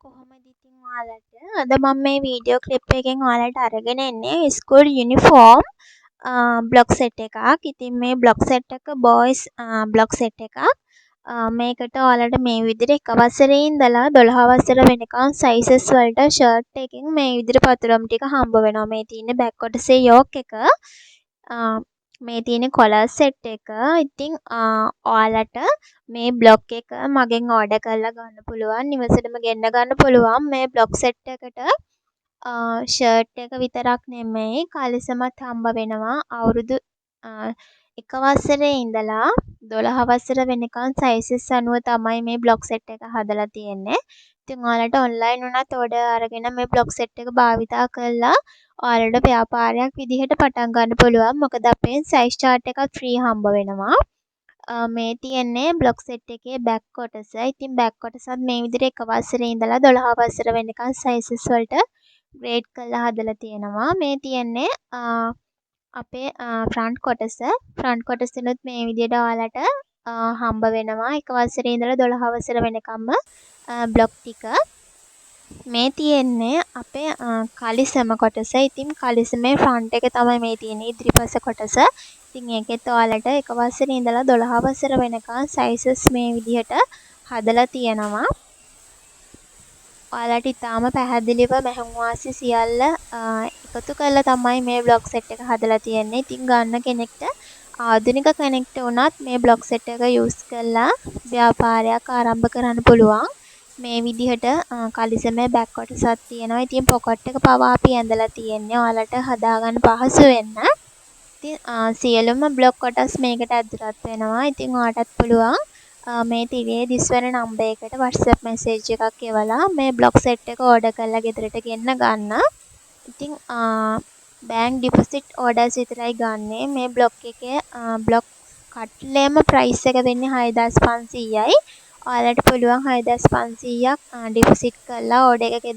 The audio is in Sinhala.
කොහොමද ඉතින් ඔයාලට අද මම මේ වීඩියෝ ක්ලිප් එකෙන් ඔයාලට අරගෙන එන්නේ ස්කූල් යුනිෆෝම් බ්ලොක් සෙට් එකක්. ඉතින් මේ බ්ලොක් සෙට් එක බොයිස් බ්ලොක් සෙට් එකක්. මේකට ඔයාලට මේ විදිහට එක වසරේ ඉඳලා 12 වසර වෙනකන් සයිසස් වලට ෂර්ට් එකකින් මේ විදිහට පතුරම් ටික හම්බ වෙනවා. මේ තියෙන්නේ බෑක් කොටසේ යෝක් එක. මේ තියෙන කොලර් සෙට් එක. ඉතින් ඔයාලට මේ බ්ලොක් එක මගෙන් ඕඩර් කරලා ගන්න පුළුවන්. නිවසටම ගෙන්න ගන්න පුළුවන්. මේ බ්ලොක් සෙට් එකට ෂර්ට් එක විතරක් නෙමෙයි කලිසමත් හම්බ වෙනවා. අවුරුදු එක වසරේ ඉඳලා 12 වසර වෙනකන් සයිසස් අනුව තමයි මේ බ්ලොක් සෙට් එක හදලා තියෙන්නේ. ඉතින් ඔයාලට ඔන්ලයින් උනත් ඕඩර් අරගෙන මේ බ්ලොක් සෙට් එක භාවිතා කරලා ඔයාලට ව්‍යාපාරයක් විදිහට පටන් ගන්න පුළුවන්. මොකද අපෙන් සයිස් chart එකත් ෆ්‍රී හම්බ වෙනවා. මේ තියෙන්නේ බ්ලොක් සෙට් එකේ බෑක් කොටස. ඉතින් බෑක් කොටසත් මේ විදිහට එක වසරේ ඉඳලා 12 වසර වෙනකන් සයිසස් වලට ග්‍රේඩ් කරලා හදලා තියෙනවා. මේ තියෙන්නේ අපේ ෆ්‍රන්ට් කොටස. ෆ්‍රන්ට් කොටසෙනුත් මේ විදිහට ඔයාලට හම්බ වෙනවා. එක වසරේ ඉඳලා 12 වසර වෙනකම්ම බ්ලොක් ටික. මේ තියෙන්නේ අපේ කලිසම කොටස. ඉතින් කලිසමේ ෆ්‍රන්ට් එක තමයි මේ තියෙන්නේ ඉදිරිපස කොටස. ඉතින් ඒකෙත් ඔයාලට එක වසරේ ඉඳලා 12 වසර වෙනකන් සයිසස් මේ විදිහට හදලා තියෙනවා. ඔයාලට ඉතාම පැහැදිලිව මැහුම් වාසි සියල්ල එකතු කරලා තමයි මේ බ්ලොක් සෙට් එක හදලා තියෙන්නේ. ඉතින් ගන්න කෙනෙක්ට ආධුනික කෙනෙක්ට උනත් මේ බ්ලොක් සෙට් එක යූස් කරලා ව්‍යාපාරයක් ආරම්භ කරන්න පුළුවන්. මේ විදිහට කලිසමේ බෑක් කොටසක් තියෙනවා. ඉතින් පොකට් එක පවා අපි ඇඳලා තියෙන්නේ ඔයාලට හදාගන්න පහසු වෙන්න. ඉතින් සියලුම බ්ලොක් කොටස් මේකට ඇතුළත් වෙනවා. ඉතින් ඔයාලටත් පුළුවන් මේ තිරේ දිස්වන නම්බර් එකට WhatsApp message එකක් එවලා මේ බ්ලොක් සෙට් එක ඕඩර් කරලා ගෙදරට ගෙන්න ගන්න. ඉතින් බෑන්ක් ඩිපොසිට් ඕඩර්ස් විතරයි ගන්නෙ. මේ බ්ලොක් එකේ බ්ලොක් කට්ලේම ප්‍රයිස් එක වෙන්නේ 6500යි. ඔයාලට පුළුවන් 6500ක් ඩිපොසිට් කරලා ඕඩර් එක